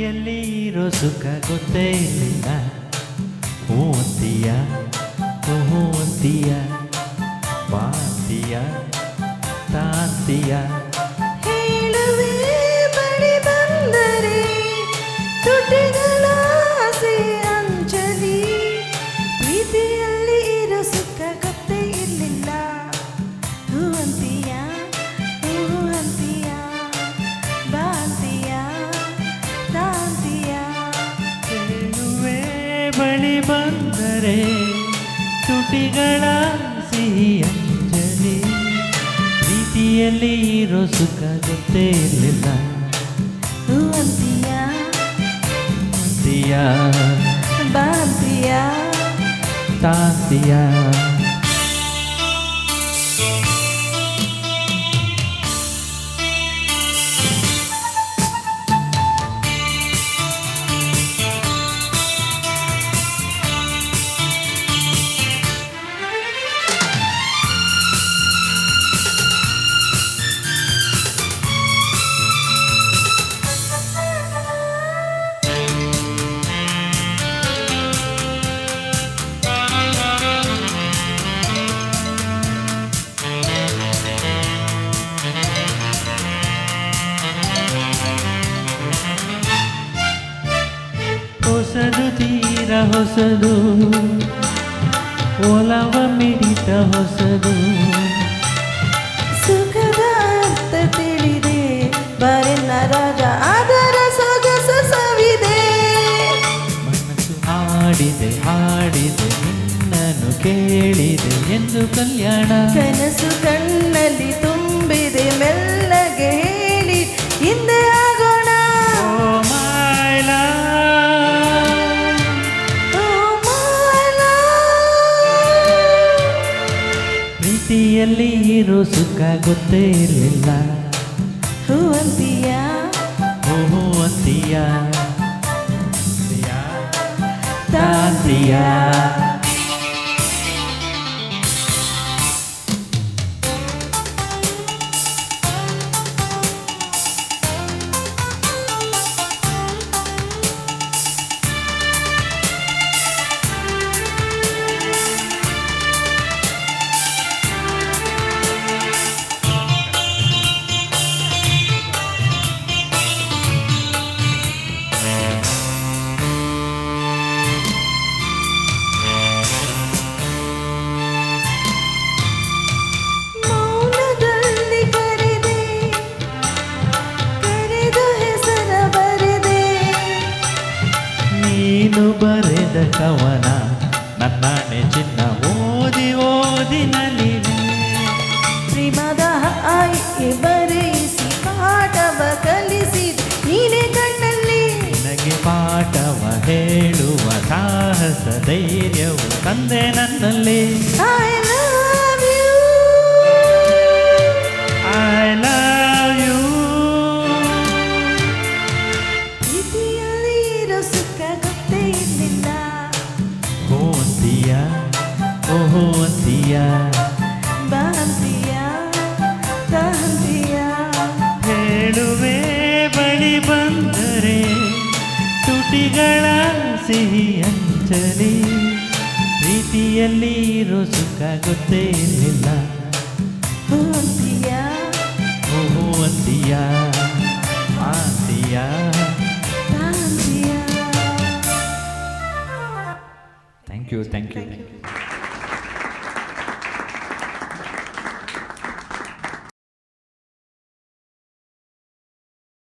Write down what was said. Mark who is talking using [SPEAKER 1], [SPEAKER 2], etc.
[SPEAKER 1] ಪ್ರೀತಿಯಲ್ಲಿ ಇರೋ ಸುಖ ಗೊತ್ತೇ ಇರಲಿಲ್ಲ. ಹೂ ಅಂತೀಯ, ಹೂ ಅಂತೀಯ, ಬಾಂತೀಯ, ತಾಂತೀಯ.
[SPEAKER 2] ಹೇಳುವೆ ಬಳಿ ಬಂದರೆ ತುಟಿಗಳ ಆಸೆ ಅಂಜಲಿ. ಪ್ರೀತಿಯಲ್ಲಿ ಇರೋ ಸುಖ ಗೊತ್ತೇ ಇರಲಿಲ್ಲ. ಹೂ ಅಂತೀಯ, ಹೂ ಅಂತೀಯ, ಬಾಂತೀಯ, ತಾಂತೀಯ.
[SPEAKER 1] ಹೇಳುವೆ ಬಳಿ ಬಂದರೆ ತುಟಿಗಳ ಸಿಹಿ ಅಂಜಲಿ. ಪ್ರೀತಿಯಲ್ಲಿ ಇರೋ ಸುಖ ಗೊತ್ತೇ ಇರಲಿಲ್ಲ.
[SPEAKER 2] ಹೂ ಅಂತೀಯ,
[SPEAKER 1] ಅಂತೀಯ,
[SPEAKER 2] ಬಾಂತೀಯ.
[SPEAKER 1] ತಾಂತೀಯ. ಹೊಸದು ತೀರ ಹೊಸದು, ಒಲವ ಮಿಡಿತ ಹೊಸದು.
[SPEAKER 2] ಸುಖದ ಅರ್ಥ ತಿಳಿದೆ ಬರೆನ್ನ ರಾಗ ಅದರ ಸೊಗಸು ಸವಿದೆ.
[SPEAKER 1] ಮನಸ್ಸು ಹಾಡಿದೆ ಹಾಡಿದೆ ನಿನ್ನನ್ನು ಕೇಳಿದೆ ಎಂದು ಕಲ್ಯಾಣ.
[SPEAKER 2] ಕನಸು ಕಣ್ಣಲ್ಲಿ ತುಂಬಿದೆ ಮೆಲ್ಲಗೆ ಹೇಳಿ ಹಿಂದೆ ಆಗೋಣ.
[SPEAKER 1] ಓ ಮೈ ಲವ್,
[SPEAKER 2] ಓ my love.
[SPEAKER 1] ಪ್ರೀತಿಯಲ್ಲಿ ಇರೋ ಸುಖ ಗೊತ್ತೇ ಇರಲಿಲ್ಲ.
[SPEAKER 2] ಹೂ ಅಂತೀಯ,
[SPEAKER 1] ಹೂ ಅಂತೀಯ, ತಾಂತೀಯ.
[SPEAKER 2] ಮೌನದಲ್ಲಿ ಕರೆದೆ ಕರೆದು ಹೆಸರ ಬರೆದೆ.
[SPEAKER 1] ನೀನು ಬರೆದ ಕವನ ನನ್ನಾಣೆ ಚಿನ್ನ ಓದಿ ಓದಿ ನಲಿವೆ.
[SPEAKER 2] ಪ್ರೇಮದ ಆಯ್ಕೆ ಬರೆಯಿಸಿ ಪಾಠವ ಕಲಿಸಿದ ನೀನೆ ಕಣ್ಣಲ್ಲಿ.
[SPEAKER 1] ನಿನಗೆ ಪಾಠವ ಹೇಳುವ ಸಾಹಸ ಧೈರ್ಯವು ತಂದೆ ನನ್ನಲ್ಲಿ.
[SPEAKER 2] I love you.
[SPEAKER 1] I love you.
[SPEAKER 2] ಪ್ರೀತಿಯಲ್ಲಿ ಇರೋ ಸುಖ ಗೊತ್ತೇ ಇರಲಿಲ್ಲ.
[SPEAKER 1] ಹೂ ಅಂತೀಯ, ಹೂ ಅಂತೀಯ,
[SPEAKER 2] ಬಾಂತೀಯ, ತಾಂತೀಯ.
[SPEAKER 1] ಹೇಳುವೆ ಬಳಿ ಬಂದರೆ ತುಟಿಗಳ ಸಿಹಿ ಅಂಚಲಿ. ಪ್ರೀತಿಯಲ್ಲಿ ಇರೋ ಸುಖ ಗೊತ್ತೇ ಇರಲಿಲ್ಲ.
[SPEAKER 2] ಹೂ ಅಂತೀಯ,
[SPEAKER 1] ಹೂ ಅಂತೀಯ,